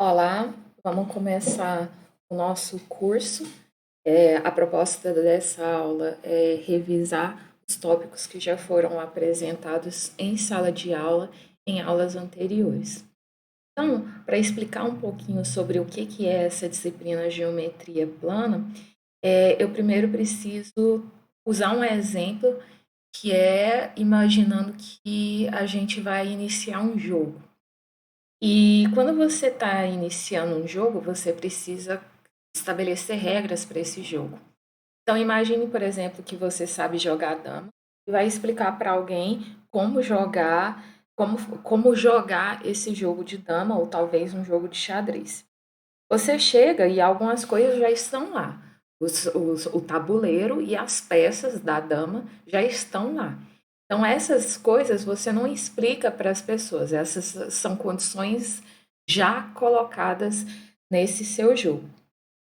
Olá, vamos começar o nosso curso. A proposta dessa aula é revisar os tópicos que já foram apresentados em sala de aula em aulas anteriores. Então, para explicar um pouquinho sobre o que é essa disciplina Geometria Plana, eu primeiro preciso usar um exemplo que é imaginando que a gente vai iniciar um jogo. E quando você está iniciando um jogo, você precisa estabelecer regras para esse jogo. Então, imagine, por exemplo, que você sabe jogar dama e vai explicar para alguém como jogar esse jogo de dama ou talvez um jogo de xadrez. Você chega e algumas coisas já estão lá. O tabuleiro e as peças da dama já estão lá. Então, essas coisas você não explica para as pessoas, essas são condições já colocadas nesse seu jogo.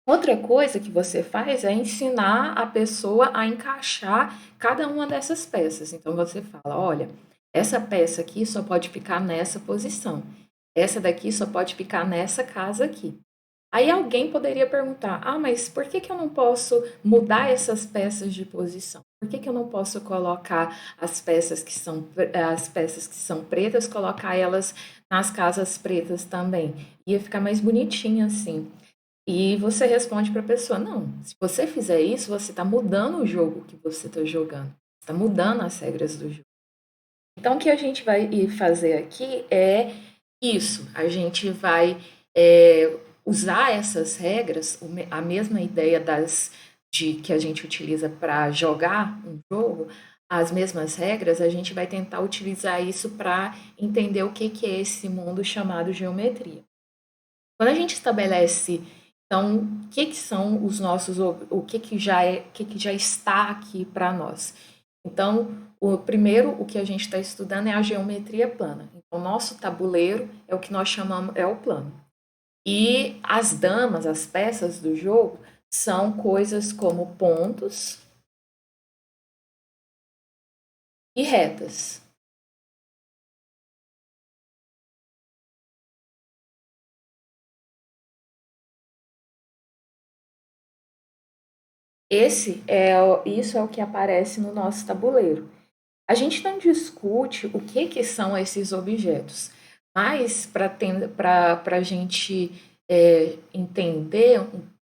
Outra coisa que você faz é ensinar a pessoa a encaixar cada uma dessas peças. Então, você fala: olha, essa peça aqui só pode ficar nessa posição, essa daqui só pode ficar nessa casa aqui. Aí alguém poderia perguntar: ah, mas por que eu não posso mudar essas peças de posição? Por que eu não posso colocar as peças que são pretas, colocar elas nas casas pretas também? Ia ficar mais bonitinho assim. E você responde para a pessoa: não, se você fizer isso, você está mudando o jogo que você está jogando, está mudando as regras do jogo. Então, o que a gente vai fazer aqui é isso. A gente vai usar essas regras, a mesma ideia de que a gente utiliza para jogar um jogo, as mesmas regras, a gente vai tentar utilizar isso para entender o que é esse mundo chamado geometria. Quando a gente estabelece, então, o que são os nossos, o que já está aqui para nós. Então, o que a gente está estudando é a geometria plana. Então, o nosso tabuleiro é o que nós chamamos, é o plano. E as damas, as peças do jogo, são coisas como pontos e retas. Isso é o que aparece no nosso tabuleiro. A gente não discute o que são esses objetos, mas para a gente entender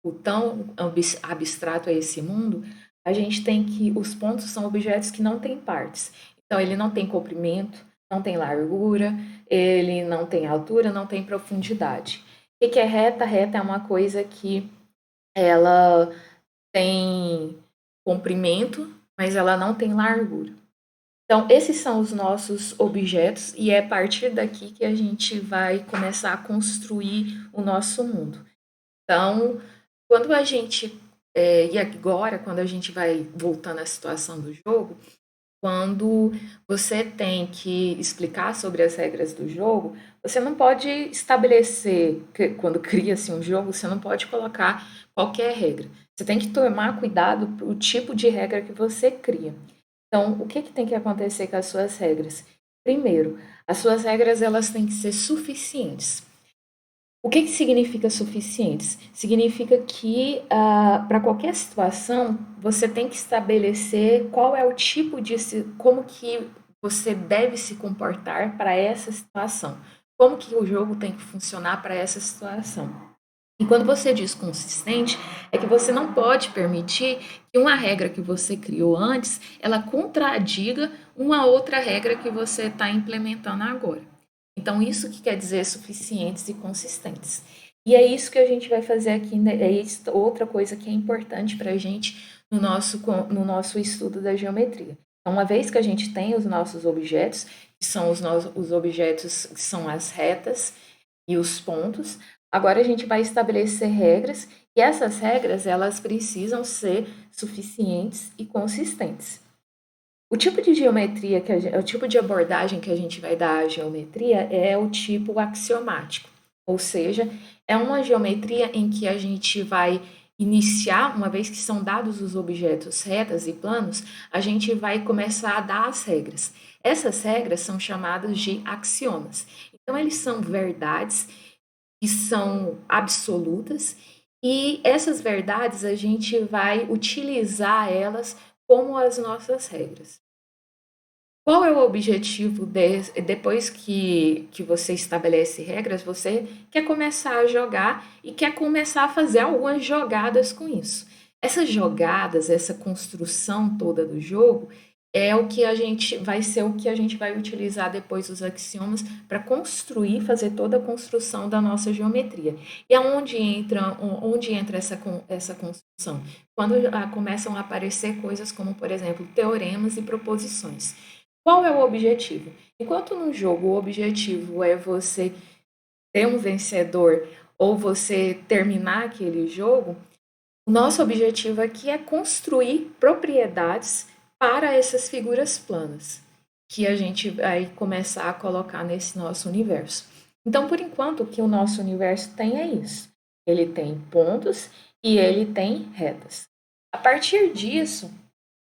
o tão abstrato é esse mundo, a gente tem que os pontos são objetos que não têm partes. Então, ele não tem comprimento, não tem largura, ele não tem altura, não tem profundidade. O que é reta? Reta é uma coisa que ela tem comprimento, mas ela não tem largura. Então, esses são os nossos objetos, e é a partir daqui que a gente vai começar a construir o nosso mundo. Então, quando a gente. E agora, quando a gente vai voltando à situação do jogo, quando você tem que explicar sobre as regras do jogo, você não pode estabelecer, quando cria-se um jogo, você não pode colocar qualquer regra. Você tem que tomar cuidado para o tipo de regra que você cria. Então, o que tem que acontecer com as suas regras? Primeiro, as suas regras elas têm que ser suficientes. O que significa suficientes? Significa que para qualquer situação você tem que estabelecer qual é o tipo de como que você deve se comportar para essa situação, como que o jogo tem que funcionar para essa situação. E quando você diz consistente, é que você não pode permitir que uma regra que você criou antes, ela contradiga uma outra regra que você está implementando agora. Então, isso que quer dizer suficientes e consistentes. E é isso que a gente vai fazer aqui, né? Outra coisa que é importante para a gente no nosso estudo da geometria. Então, uma vez que a gente tem os nossos objetos, que são os objetos que são as retas e os pontos, agora a gente vai estabelecer regras, e essas regras elas precisam ser suficientes e consistentes. O tipo de geometria o tipo de abordagem que a gente vai dar à geometria é o tipo axiomático, ou seja, é uma geometria em que a gente vai iniciar, uma vez que são dados os objetos retas e planos, a gente vai começar a dar as regras. Essas regras são chamadas de axiomas. Então, eles são verdades que são absolutas, e essas verdades a gente vai utilizar elas como as nossas regras. Qual é o objetivo depois que você estabelece regras? Você quer começar a jogar e quer começar a fazer algumas jogadas com isso. Essas jogadas, essa construção toda do jogo, é o que a gente vai ser o que a gente vai utilizar depois os axiomas para construir, fazer toda a construção da nossa geometria. E onde entra essa construção? Quando começam a aparecer coisas como, por exemplo, teoremas e proposições. Qual é o objetivo? Enquanto no jogo o objetivo é você ter um vencedor ou você terminar aquele jogo, o nosso objetivo aqui é construir propriedades para essas figuras planas, que a gente vai começar a colocar nesse nosso universo. Então, por enquanto, o que o nosso universo tem é isso. Ele tem pontos e ele tem retas. A partir disso,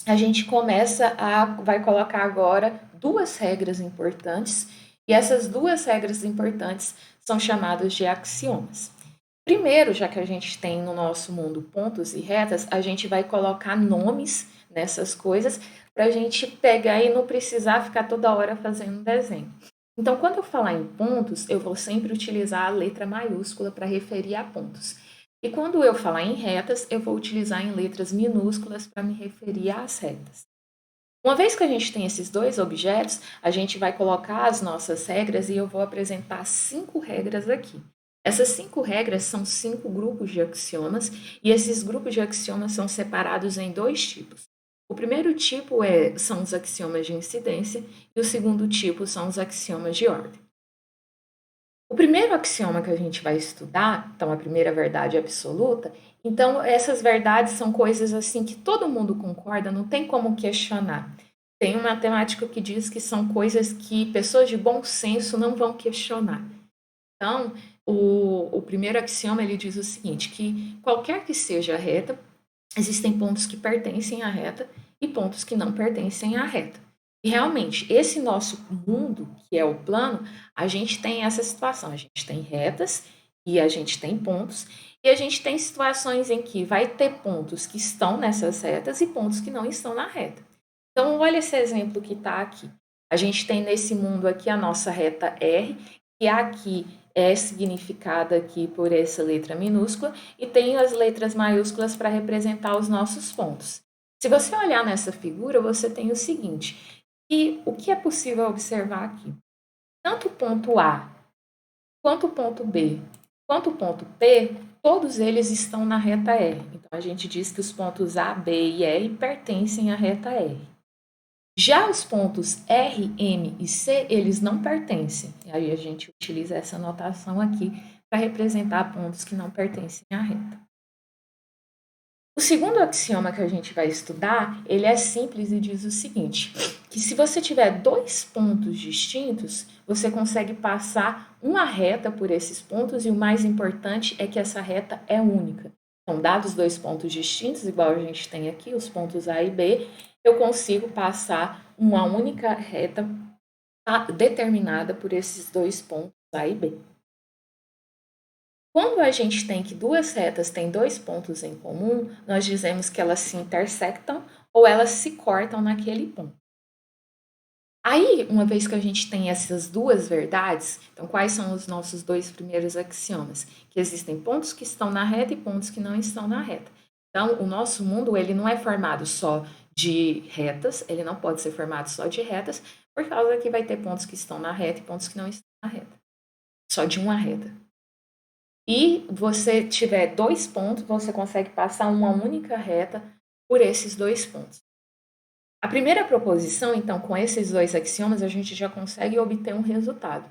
a gente vai colocar agora duas regras importantes, e essas duas regras importantes são chamadas de axiomas. Primeiro, já que a gente tem no nosso mundo pontos e retas, a gente vai colocar nomes nessas coisas para a gente pegar e não precisar ficar toda hora fazendo desenho. Então, quando eu falar em pontos, eu vou sempre utilizar a letra maiúscula para referir a pontos. E quando eu falar em retas, eu vou utilizar em letras minúsculas para me referir às retas. Uma vez que a gente tem esses dois objetos, a gente vai colocar as nossas regras e eu vou apresentar 5 regras aqui. Essas 5 regras são 5 grupos de axiomas e esses grupos de axiomas são separados em 2 tipos. O primeiro tipo são os axiomas de incidência e o segundo tipo são os axiomas de ordem. O primeiro axioma que a gente vai estudar, então a primeira verdade absoluta, então essas verdades são coisas assim que todo mundo concorda, não tem como questionar. Tem um matemático que diz que são coisas que pessoas de bom senso não vão questionar. Então, o primeiro axioma ele diz o seguinte, que qualquer que seja a reta, existem pontos que pertencem à reta e pontos que não pertencem à reta. E realmente, esse nosso mundo, que é o plano, a gente tem essa situação. A gente tem retas e a gente tem pontos, e a gente tem situações em que vai ter pontos que estão nessas retas e pontos que não estão na reta. Então, olha esse exemplo que está aqui. A gente tem nesse mundo aqui a nossa reta R, que aqui é significada aqui por essa letra minúscula, e tem as letras maiúsculas para representar os nossos pontos. Se você olhar nessa figura, você tem o seguinte, que o que é possível observar aqui? Tanto o ponto A, quanto o ponto B, quanto o ponto P, todos eles estão na reta R. Então, a gente diz que os pontos A, B e R pertencem à reta R. Já os pontos R, M e C, eles não pertencem. E aí a gente utiliza essa notação aqui para representar pontos que não pertencem à reta. O segundo axioma que a gente vai estudar, ele é simples e diz o seguinte, que se você tiver 2 pontos distintos, você consegue passar uma reta por esses pontos e o mais importante é que essa reta é única. Então, dados 2 pontos distintos, igual a gente tem aqui, os pontos A e B, eu consigo passar uma única reta determinada por esses 2 pontos A e B. Quando a gente tem que 2 retas têm 2 pontos em comum, nós dizemos que elas se intersectam ou elas se cortam naquele ponto. Aí, uma vez que a gente tem essas duas verdades, então quais são os nossos 2 primeiros axiomas? Que existem pontos que estão na reta e pontos que não estão na reta. Então, o nosso mundo ele não é formado só de retas, ele não pode ser formado só de retas, por causa que vai ter pontos que estão na reta e pontos que não estão na reta. Só de uma reta. E você tiver 2 pontos, você consegue passar uma única reta por esses 2 pontos. A primeira proposição, então, com esses 2 axiomas, a gente já consegue obter um resultado.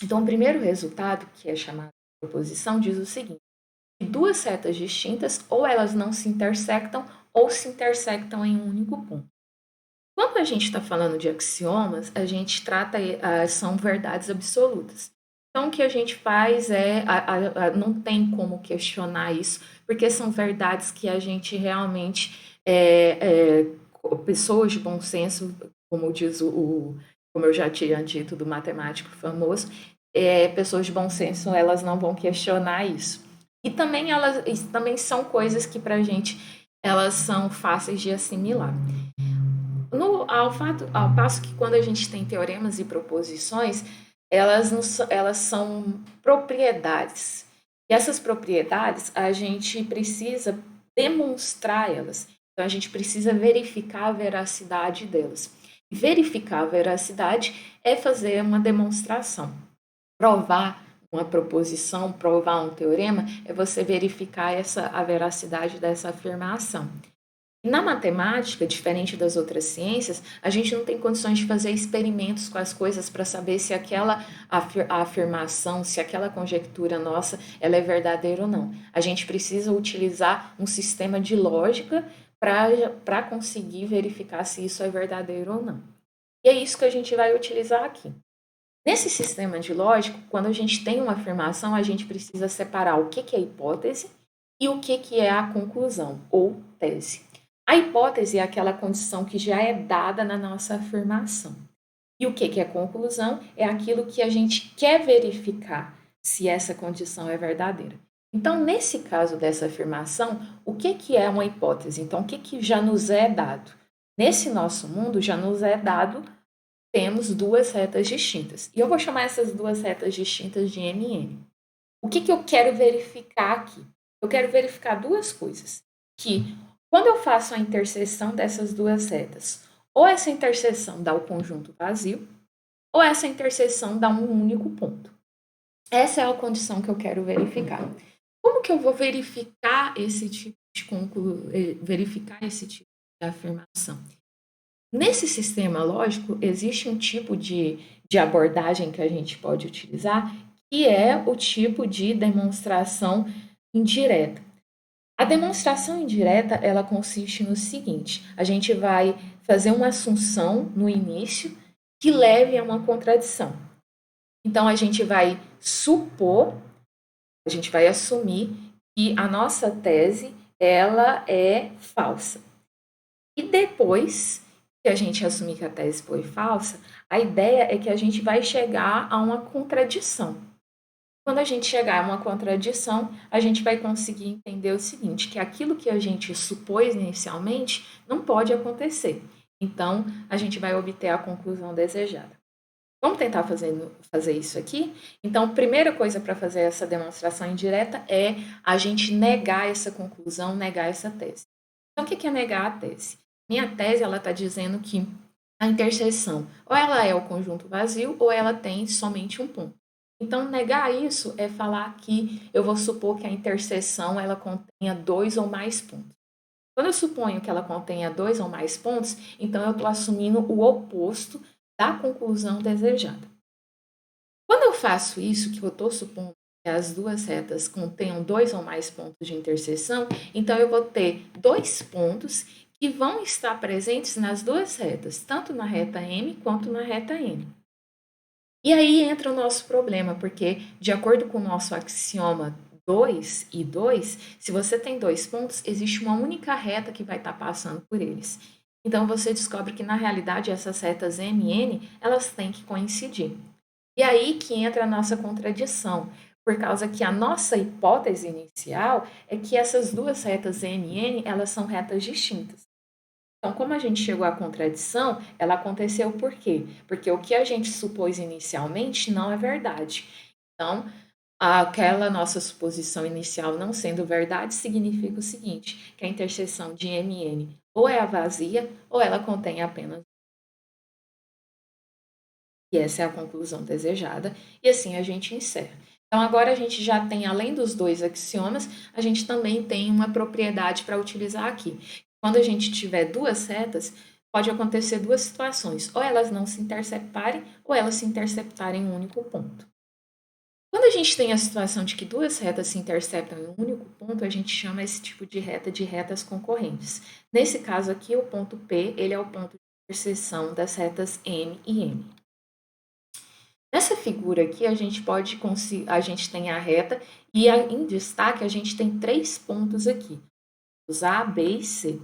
Então, o primeiro resultado, que é chamado de proposição, diz o seguinte, que 2 retas distintas, ou elas não se intersectam, ou se intersectam em um único ponto. Quando a gente está falando de axiomas, a gente trata, são verdades absolutas. Então, o que a gente faz não tem como questionar isso, porque são verdades que a gente realmente, pessoas de bom senso, como diz como eu já tinha dito do matemático famoso, pessoas de bom senso, elas não vão questionar isso. E também também são coisas que para a gente elas são fáceis de assimilar. Ao passo que quando a gente tem teoremas e proposições, elas são propriedades. E essas propriedades a gente precisa demonstrar elas. Então a gente precisa verificar a veracidade delas. E verificar a veracidade é fazer uma demonstração. Provar uma proposição, provar um teorema, é você verificar a veracidade dessa afirmação. Na matemática, diferente das outras ciências, a gente não tem condições de fazer experimentos com as coisas para saber se aquela afirmação, se aquela conjectura nossa, ela é verdadeira ou não. A gente precisa utilizar um sistema de lógica para conseguir verificar se isso é verdadeiro ou não. E é isso que a gente vai utilizar aqui. Nesse sistema de lógica, quando a gente tem uma afirmação, a gente precisa separar o que é hipótese e o que é a conclusão ou tese. A hipótese é aquela condição que já é dada na nossa afirmação. E o que é conclusão? É aquilo que a gente quer verificar se essa condição é verdadeira. Então, nesse caso dessa afirmação, o que é uma hipótese? Então, o que já nos é dado? Nesse nosso mundo, já nos é dado, temos duas retas distintas. E eu vou chamar essas duas retas distintas de M e N. O que eu quero verificar aqui? Eu quero verificar duas coisas. Que quando eu faço a interseção dessas duas retas, ou essa interseção dá o conjunto vazio, ou essa interseção dá um único ponto. Essa é a condição que eu quero verificar. Como que eu vou verificar esse tipo de afirmação? Nesse sistema lógico, existe um tipo de abordagem que a gente pode utilizar, que é o tipo de demonstração indireta. A demonstração indireta, ela consiste no seguinte: a gente vai fazer uma assunção no início que leve a uma contradição. Então, a gente vai assumir que a nossa tese, ela é falsa. E depois que a gente assumir que a tese foi falsa, a ideia é que a gente vai chegar a uma contradição. Quando a gente chegar a uma contradição, a gente vai conseguir entender o seguinte, que aquilo que a gente supôs inicialmente não pode acontecer. Então, a gente vai obter a conclusão desejada. Vamos tentar fazer isso aqui? Então, a primeira coisa para fazer essa demonstração indireta é a gente negar essa conclusão, negar essa tese. Então, o que é negar a tese? Minha tese, ela está dizendo que a interseção, ou ela é o conjunto vazio, ou ela tem somente um ponto. Então, negar isso é falar que eu vou supor que a interseção ela contenha 2 ou mais pontos. Quando eu suponho que ela contenha 2 ou mais pontos, então eu estou assumindo o oposto da conclusão desejada. Quando eu faço isso, que eu estou supondo que as duas retas contenham 2 ou mais pontos de interseção, então eu vou ter 2 pontos que vão estar presentes nas duas retas, tanto na reta M quanto na reta N. E aí entra o nosso problema, porque de acordo com o nosso axioma 2 e 2, se você tem 2 pontos, existe uma única reta que vai estar passando por eles. Então você descobre que na realidade essas retas M e N, elas têm que coincidir. E aí que entra a nossa contradição, por causa que a nossa hipótese inicial é que essas duas retas M e N, elas são retas distintas. Então, como a gente chegou à contradição, ela aconteceu por quê? Porque o que a gente supôs inicialmente não é verdade. Então, aquela nossa suposição inicial não sendo verdade significa o seguinte, que a interseção de M e N ou é a vazia ou ela contém apenas. E essa é a conclusão desejada, e assim a gente encerra. Então, agora a gente já tem, além dos dois axiomas, a gente também tem uma propriedade para utilizar aqui. Quando a gente tiver duas retas, pode acontecer duas situações, ou elas não se interceptarem, ou elas se interceptarem em um único ponto. Quando a gente tem a situação de que duas retas se interceptam em um único ponto, a gente chama esse tipo de reta de retas concorrentes. Nesse caso aqui, o ponto P, ele é o ponto de interseção das retas M e N. Nessa figura aqui, a gente tem a reta e em destaque a gente tem 3 pontos aqui, os A, B e C.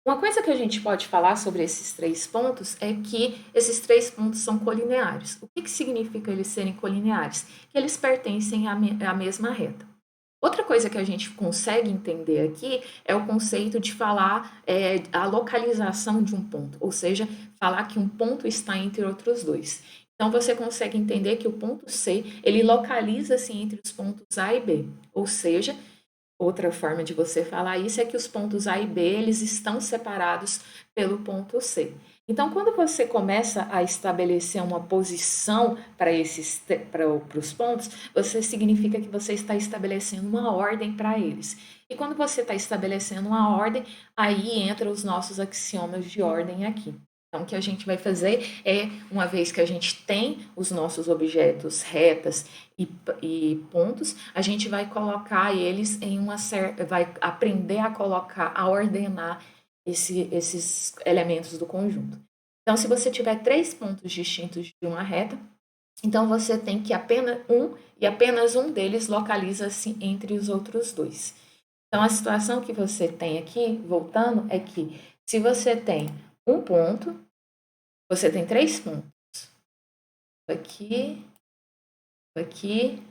Uma coisa que a gente pode falar sobre esses três pontos é que esses três pontos são colineares. O que significa eles serem colineares? Que eles pertencem à mesma reta. Outra coisa que a gente consegue entender aqui é o conceito de falar a localização de um ponto, ou seja, falar que um ponto está entre outros dois. Então você consegue entender que o ponto C, ele localiza-se entre os pontos A e B, ou seja, outra forma de você falar isso é que os pontos A e B, eles estão separados pelo ponto C. Então, quando você começa a estabelecer uma posição para os pontos, você significa que você está estabelecendo uma ordem para eles. E quando você está estabelecendo uma ordem, aí entra os nossos axiomas de ordem aqui. Então, o que a gente vai fazer é, uma vez que a gente tem os nossos objetos retas e pontos, a gente vai colocar eles em uma certa, vai aprender a colocar, a ordenar esses elementos do conjunto. Então, se você tiver três pontos distintos de uma reta, então você tem que apenas um deles localiza-se entre os outros dois. Então, a situação que você tem aqui, voltando, é que se você tem um ponto, você tem três pontos. Aqui, aqui.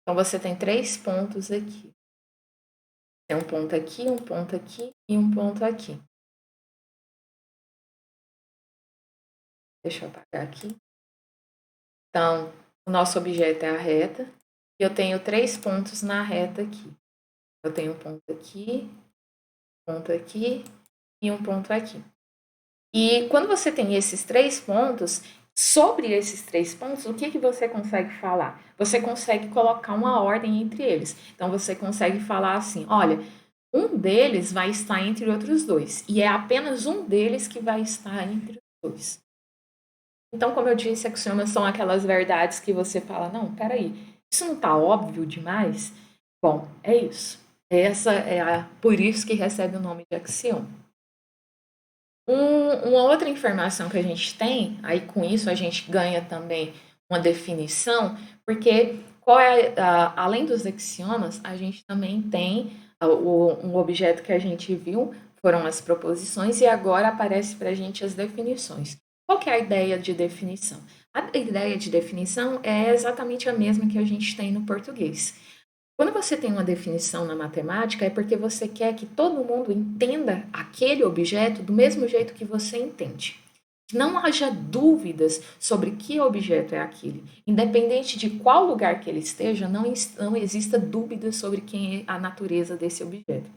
Então, você tem três pontos aqui. Tem um ponto aqui e um ponto aqui. Deixa eu apagar aqui. Então, o nosso objeto é a reta. E eu tenho três pontos na reta aqui. Eu tenho um ponto aqui e um ponto aqui. E quando você tem esses três pontos, sobre esses três pontos, o que você consegue falar? Você consegue colocar uma ordem entre eles. Então, você consegue falar assim, olha, um deles vai estar entre outros dois. E é apenas um deles que vai estar entre os dois. Então, como eu disse, axiomas são aquelas verdades que você fala, não, peraí, isso não está óbvio demais? Bom, é isso. Por isso que recebe o nome de axioma. Uma outra informação que a gente tem, aí com isso a gente ganha também uma definição, porque além dos axiomas, a gente também tem um objeto que a gente viu, foram as proposições, e agora aparece para a gente as definições. Qual que é a ideia de definição? A ideia de definição é exatamente a mesma que a gente tem no português. Quando você tem uma definição na matemática, é porque você quer que todo mundo entenda aquele objeto do mesmo jeito que você entende. Que não haja dúvidas sobre que objeto é aquele. Independente de qual lugar que ele esteja, não exista dúvida sobre quem é a natureza desse objeto.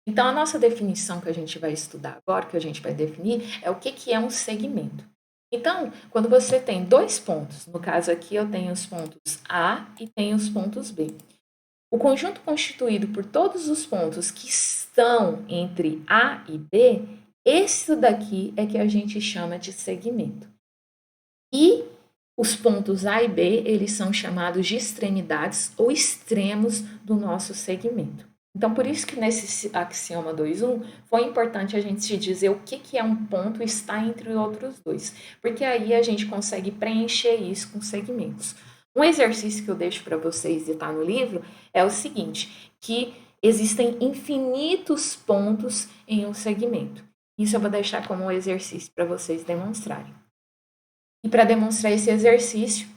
Então, a nossa definição que a gente vai estudar agora, que a gente vai definir, é o que é um segmento. Então, quando você tem dois pontos, no caso aqui eu tenho os pontos A e tenho os pontos B. O conjunto constituído por todos os pontos que estão entre A e B, esse daqui é que a gente chama de segmento. E os pontos A e B, eles são chamados de extremidades ou extremos do nosso segmento. Então, por isso que nesse axioma 2.1 foi importante a gente dizer o que é um ponto e está entre outros dois, porque aí a gente consegue preencher isso com segmentos. Um exercício que eu deixo para vocês e está no livro é o seguinte, que existem infinitos pontos em um segmento. Isso eu vou deixar como um exercício para vocês demonstrarem. E para demonstrar esse exercício,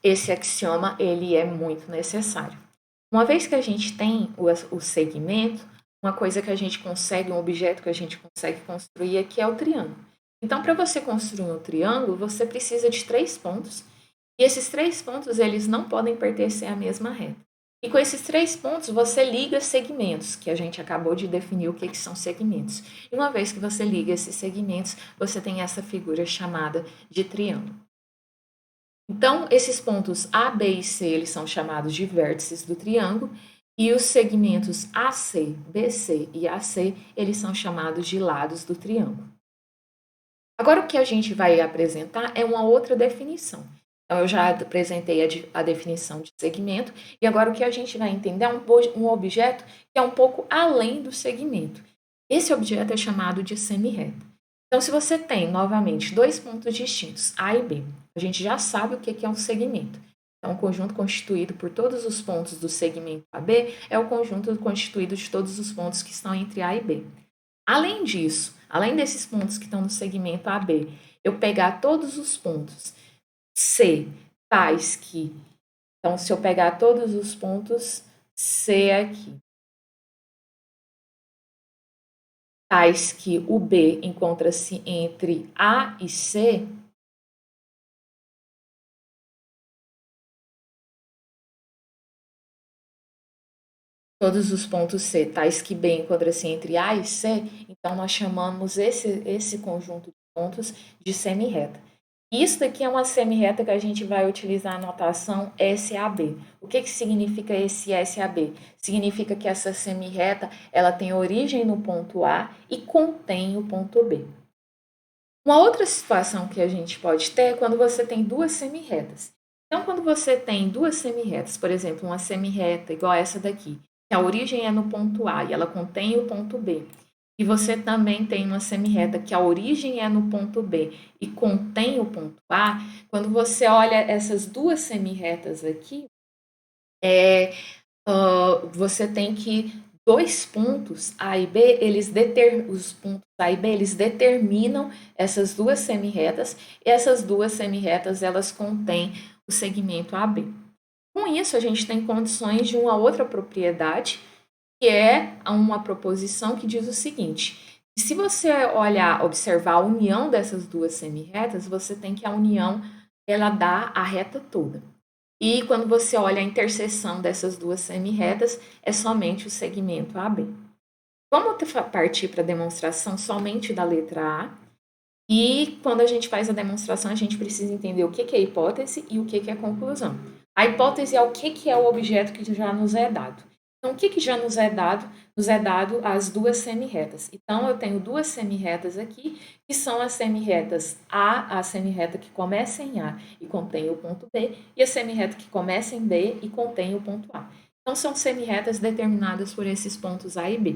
esse axioma ele é muito necessário. Uma vez que a gente tem o segmento, uma coisa que a gente consegue, um objeto que a gente consegue construir aqui é o triângulo. Então, para você construir um triângulo, você precisa de três pontos. E esses três pontos, eles não podem pertencer à mesma reta. E com esses três pontos, você liga segmentos, que a gente acabou de definir o que são segmentos. E uma vez que você liga esses segmentos, você tem essa figura chamada de triângulo. Então, esses pontos A, B e C, eles são chamados de vértices do triângulo, e os segmentos AC, BC e AC, eles são chamados de lados do triângulo. Agora, o que a gente vai apresentar é uma outra definição. Então, eu já apresentei a definição de segmento, e agora o que a gente vai entender é um objeto que é um pouco além do segmento. Esse objeto é chamado de semirreta. Então, se você tem, novamente, dois pontos distintos, A e B, a gente já sabe o que é um segmento. Então, o conjunto constituído por todos os pontos do segmento AB é o conjunto constituído de todos os pontos que estão entre A e B. Além disso, além desses pontos que estão no segmento AB, eu pegar todos os pontos C, tais que... Então, se eu pegar todos os pontos C aqui, tais que o B encontra-se entre A e C, todos os pontos C, tais que B encontra-se entre A e C, então nós chamamos esse conjunto de pontos de semirreta. Isso daqui é uma semirreta que a gente vai utilizar a notação SAB. O que significa esse SAB? Significa que essa semirreta ela tem origem no ponto A e contém o ponto B. Uma outra situação que a gente pode ter é quando você tem duas semirretas. Então, quando você tem duas semirretas, por exemplo, uma semirreta igual a essa daqui, que a origem é no ponto A e ela contém o ponto B, e você também tem uma semirreta que a origem é no ponto B e contém o ponto A, quando você olha essas duas semirretas aqui, você tem que dois pontos A e B, os pontos A e B, eles determinam essas duas semirretas, e essas duas semirretas, elas contêm o segmento AB. Com isso, a gente tem condições de uma outra propriedade, que é uma proposição que diz o seguinte: se você observar a união dessas duas semirretas, você tem que a união ela dá a reta toda. E quando você olha a interseção dessas duas semirretas, é somente o segmento AB. Vamos partir para a demonstração somente da letra A. E quando a gente faz a demonstração, a gente precisa entender o que é hipótese e o que é conclusão. A hipótese é o que é o objeto que já nos é dado. Então, o que já nos é dado? Nos é dado as duas semirretas. Então, eu tenho duas semirretas aqui, que são as semirretas a semirreta que começa em A e contém o ponto B, e a semirreta que começa em B e contém o ponto A. Então, são semirretas determinadas por esses pontos A e B.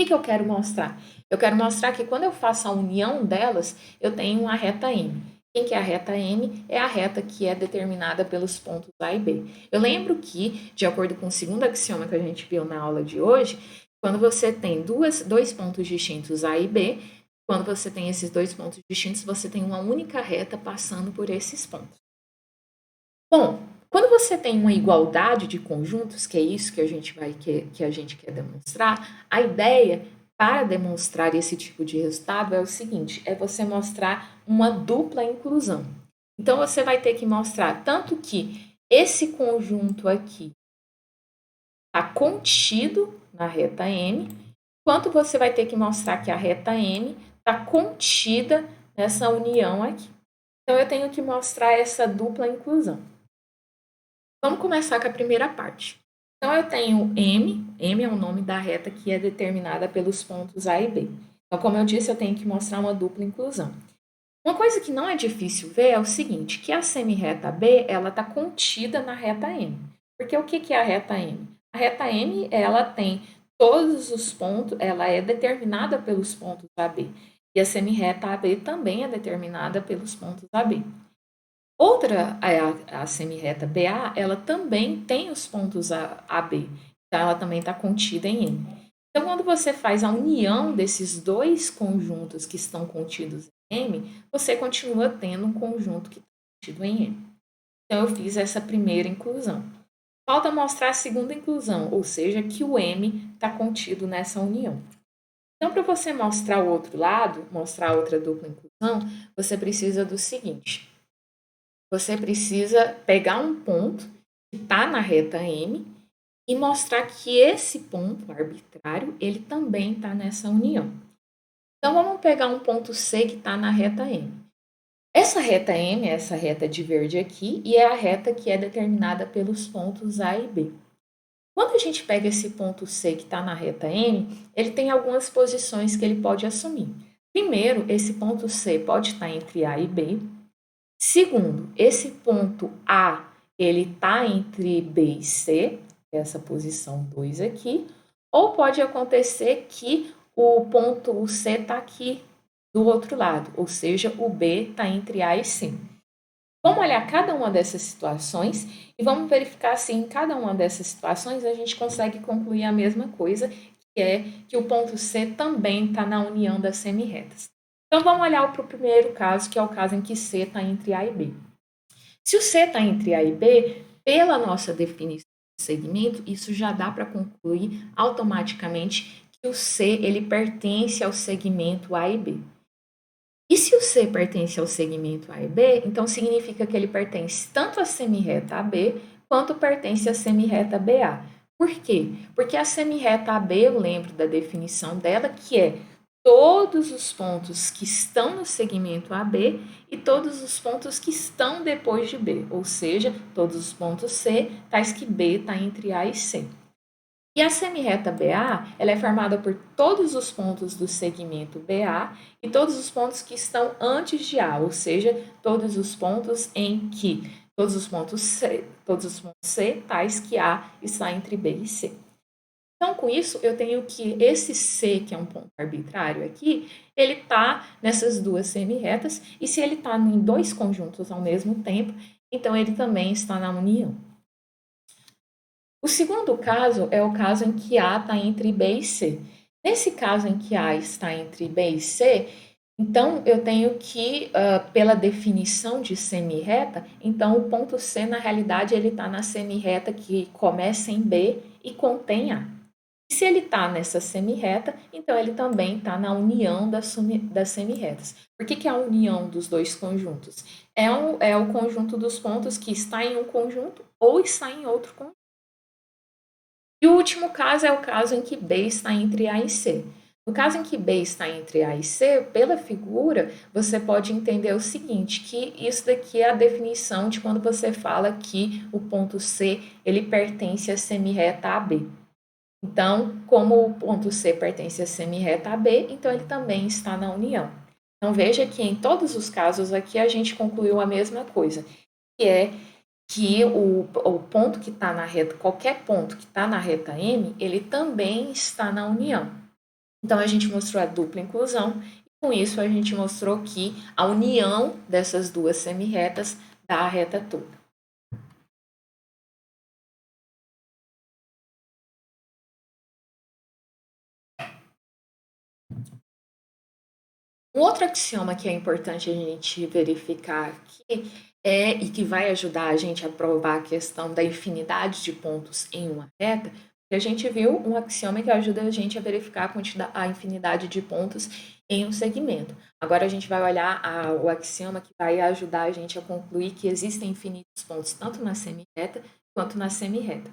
O que eu quero mostrar? Eu quero mostrar que quando eu faço a união delas, eu tenho uma reta M. Quem que é a reta M? É a reta que é determinada pelos pontos A e B. Eu lembro que, de acordo com o segundo axioma que a gente viu na aula de hoje, quando você tem dois pontos distintos A e B, quando você tem esses dois pontos distintos, você tem uma única reta passando por esses pontos. Bom, quando você tem uma igualdade de conjuntos, que é isso que a gente quer demonstrar, a ideia para demonstrar esse tipo de resultado é o seguinte: é você mostrar uma dupla inclusão. Então você vai ter que mostrar tanto que esse conjunto aqui está contido na reta M, quanto você vai ter que mostrar que a reta M está contida nessa união aqui. Então eu tenho que mostrar essa dupla inclusão. Vamos começar com a primeira parte. Então, eu tenho M é o nome da reta que é determinada pelos pontos A e B. Então, como eu disse, eu tenho que mostrar uma dupla inclusão. Uma coisa que não é difícil ver é o seguinte, que a semirreta B, ela está contida na reta M. Porque o que é a reta M? A reta M, ela tem todos os pontos, ela é determinada pelos pontos AB. E a semirreta AB também é determinada pelos pontos AB. Outra, a semirreta BA, ela também tem os pontos AB, então ela também está contida em M. Então, quando você faz a união desses dois conjuntos que estão contidos em M, você continua tendo um conjunto que está contido em M. Então, eu fiz essa primeira inclusão. Falta mostrar a segunda inclusão, ou seja, que o M está contido nessa união. Então, para você mostrar o outro lado, mostrar a outra dupla inclusão, você precisa do seguinte: você precisa pegar um ponto que está na reta M e mostrar que esse ponto arbitrário, ele também está nessa união. Então, vamos pegar um ponto C que está na reta M. Essa reta M é essa reta de verde aqui e é a reta que é determinada pelos pontos A e B. Quando a gente pega esse ponto C que está na reta M, ele tem algumas posições que ele pode assumir. Primeiro, esse ponto C pode estar entre A e B. Segundo, esse ponto A, ele está entre B e C, essa posição 2 aqui, ou pode acontecer que o ponto C está aqui do outro lado, ou seja, o B está entre A e C. Vamos olhar cada uma dessas situações e vamos verificar se em cada uma dessas situações a gente consegue concluir a mesma coisa, que é que o ponto C também está na união das semirretas. Então vamos olhar para o primeiro caso, que é o caso em que C está entre A e B. Se o C está entre A e B, pela nossa definição de segmento, isso já dá para concluir automaticamente que o C ele pertence ao segmento A e B. E se o C pertence ao segmento A e B, então significa que ele pertence tanto à semirreta AB quanto pertence à semirreta BA. Por quê? Porque a semirreta AB, eu lembro da definição dela, que é todos os pontos que estão no segmento AB e todos os pontos que estão depois de B, ou seja, todos os pontos C, tais que B está entre A e C. E a semirreta BA, ela é formada por todos os pontos do segmento BA e todos os pontos que estão antes de A, ou seja, todos os pontos em que todos os pontos C, tais que A está entre B e C. Então, com isso, eu tenho que esse C, que é um ponto arbitrário aqui, ele está nessas duas semirretas, e se ele está em dois conjuntos ao mesmo tempo, então ele também está na união. O segundo caso é o caso em que A está entre B e C. Nesse caso em que A está entre B e C, então eu tenho que, pela definição de semirreta, então o ponto C, na realidade, ele está na semirreta que começa em B e contém A. E se ele está nessa semirreta, então ele também está na união das semirretas. Por que é a união dos dois conjuntos? É o conjunto dos pontos que está em um conjunto ou está em outro conjunto. E o último caso é o caso em que B está entre A e C. No caso em que B está entre A e C, pela figura, você pode entender o seguinte, que isso daqui é a definição de quando você fala que o ponto C, ele pertence à semirreta AB. Então, como o ponto C pertence à semirreta AB, então ele também está na união. Então, veja que em todos os casos aqui a gente concluiu a mesma coisa, que é que o ponto que está na reta, qualquer ponto que está na reta M, ele também está na união. Então, a gente mostrou a dupla inclusão, e com isso a gente mostrou que a união dessas duas semirretas dá a reta toda. Um outro axioma que é importante a gente verificar aqui e que vai ajudar a gente a provar a questão da infinidade de pontos em uma reta, que a gente viu um axioma que ajuda a gente a verificar a infinidade de pontos em um segmento. Agora a gente vai olhar o axioma que vai ajudar a gente a concluir que existem infinitos pontos tanto na semirreta quanto na semirreta.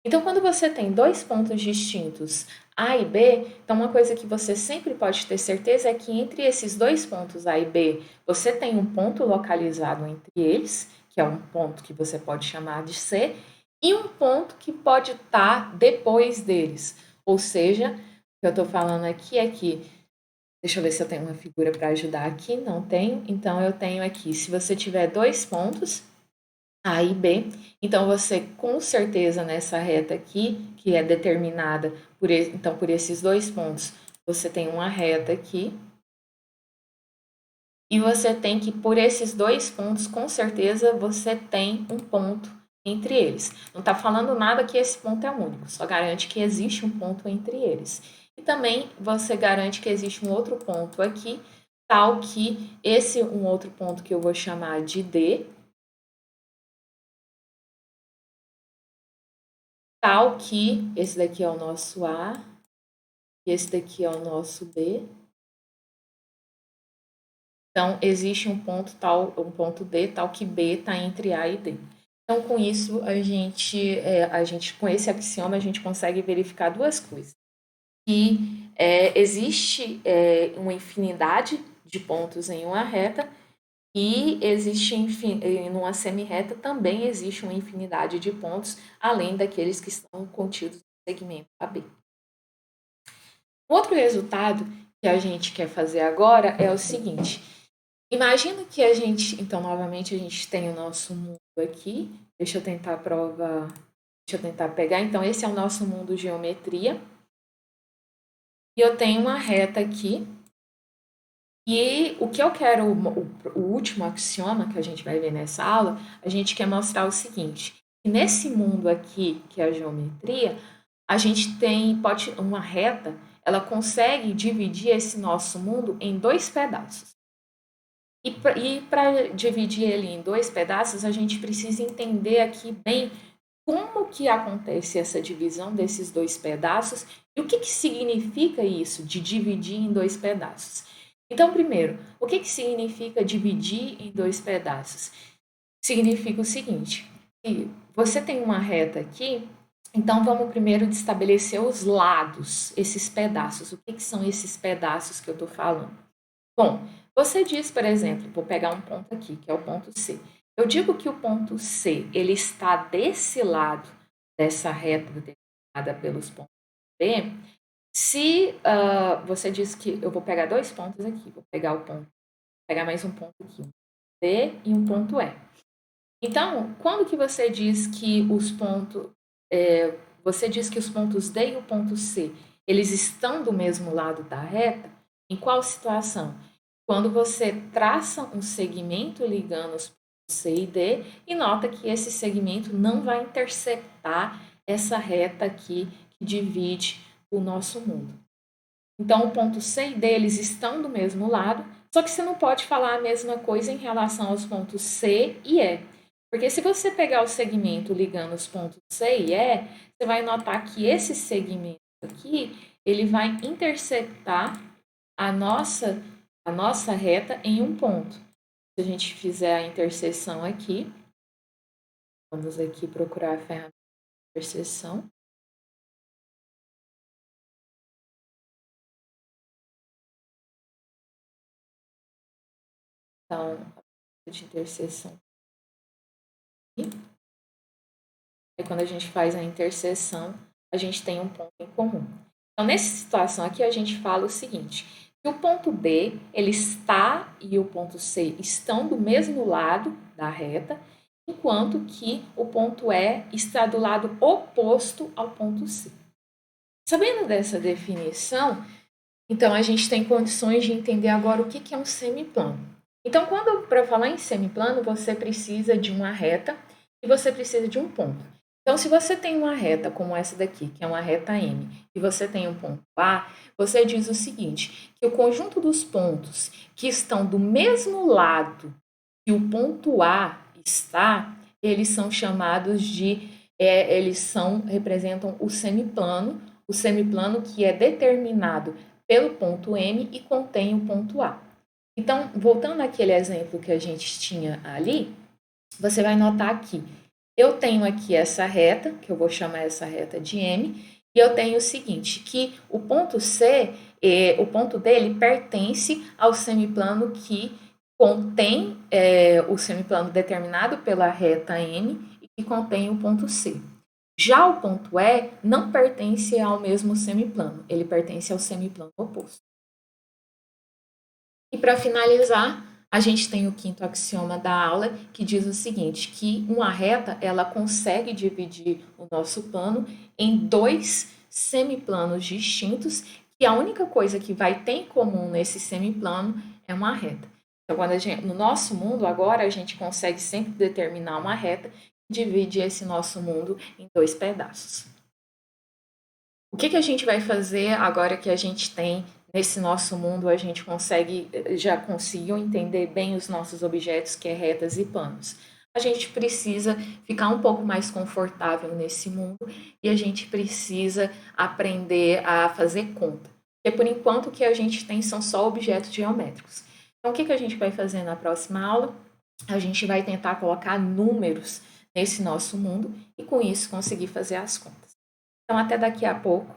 Então, quando você tem dois pontos distintos, A e B, então uma coisa que você sempre pode ter certeza é que entre esses dois pontos A e B, você tem um ponto localizado entre eles, que é um ponto que você pode chamar de C, e um ponto que pode estar depois deles. Ou seja, o que eu estou falando aqui é que, deixa eu ver se eu tenho uma figura para ajudar aqui, não tenho, então eu tenho aqui, se você tiver dois pontos, A e B. Então, você com certeza nessa reta aqui, que é determinada por esses dois pontos, você tem uma reta aqui. E você tem que, por esses dois pontos, com certeza você tem um ponto entre eles. Não está falando nada que esse ponto é único, só garante que existe um ponto entre eles. E também você garante que existe um outro ponto aqui, tal que esse um outro ponto que eu vou chamar de D, tal que esse daqui é o nosso A e esse daqui é o nosso B. Então, existe um ponto D, tal que B está entre A e D. Então, com isso, com esse axioma, a gente consegue verificar duas coisas. Que existe uma infinidade de pontos em uma reta e existe, numa semirreta também existe uma infinidade de pontos, além daqueles que estão contidos no segmento AB. Outro resultado que a gente quer fazer agora é o seguinte. Imagina que então, novamente, a gente tem o nosso mundo aqui. Deixa eu tentar pegar. Então, esse é o nosso mundo geometria. E eu tenho uma reta aqui. E o o último axioma que a gente vai ver nessa aula, a gente quer mostrar o seguinte, que nesse mundo aqui, que é a geometria, a gente tem uma reta, ela consegue dividir esse nosso mundo em dois pedaços. E para dividir ele em dois pedaços, a gente precisa entender aqui bem como que acontece essa divisão desses dois pedaços e o que significa isso de dividir em dois pedaços. Então, primeiro, o que significa dividir em dois pedaços? Significa o seguinte, que você tem uma reta aqui, então vamos primeiro estabelecer os lados, esses pedaços. O que são esses pedaços que eu estou falando? Bom, você diz, por exemplo, vou pegar um ponto aqui, que é o ponto C. Eu digo que o ponto C, ele está desse lado dessa reta determinada pelos pontos B, se você diz que eu vou pegar dois pontos aqui, vou pegar pegar mais um ponto aqui, um D e um ponto E. Então, quando que você diz que você diz que os pontos D e o ponto C, eles estão do mesmo lado da reta? Em qual situação? Quando você traça um segmento ligando os pontos C e D e nota que esse segmento não vai interceptar essa reta aqui que divide o nosso mundo. Então, o ponto C e D, eles estão do mesmo lado, só que você não pode falar a mesma coisa em relação aos pontos C e E. Porque se você pegar o segmento ligando os pontos C e E, você vai notar que esse segmento aqui, ele vai interceptar a nossa reta em um ponto. Se a gente fizer a interseção aqui, vamos aqui procurar a ferramenta de interseção. Então, a de interseção aqui. E quando a gente faz a interseção, a gente tem um ponto em comum. Então, nessa situação aqui, a gente fala o seguinte, que o ponto B, ele está e o ponto C estão do mesmo lado da reta, enquanto que o ponto E está do lado oposto ao ponto C. Sabendo dessa definição, então a gente tem condições de entender agora o que é um semiplano. Então, para falar em semiplano, você precisa de uma reta e você precisa de um ponto. Então, se você tem uma reta como essa daqui, que é uma reta M, e você tem um ponto A, você diz o seguinte, que o conjunto dos pontos que estão do mesmo lado que o ponto A está, eles são chamados de, representam o semiplano que é determinado pelo ponto M e contém o ponto A. Então, voltando àquele exemplo que a gente tinha ali, você vai notar que eu tenho aqui essa reta, que eu vou chamar essa reta de M, e eu tenho o seguinte, que o ponto C, o ponto D, ele pertence ao semiplano que contém o semiplano determinado pela reta M e que contém o ponto C. Já o ponto E não pertence ao mesmo semiplano, ele pertence ao semiplano oposto. E para finalizar, a gente tem o quinto axioma da aula, que diz o seguinte, que uma reta, ela consegue dividir o nosso plano em dois semiplanos distintos, e a única coisa que vai ter em comum nesse semiplano é uma reta. Então, no nosso mundo agora, a gente consegue sempre determinar uma reta e divide esse nosso mundo em dois pedaços. O que a gente vai fazer agora que a gente tem nesse nosso mundo, a gente já conseguiu entender bem os nossos objetos, que é retas e planos. A gente precisa ficar um pouco mais confortável nesse mundo e a gente precisa aprender a fazer conta. Porque por enquanto o que a gente tem são só objetos geométricos. Então o que a gente vai fazer na próxima aula? A gente vai tentar colocar números nesse nosso mundo e com isso conseguir fazer as contas. Então até daqui a pouco.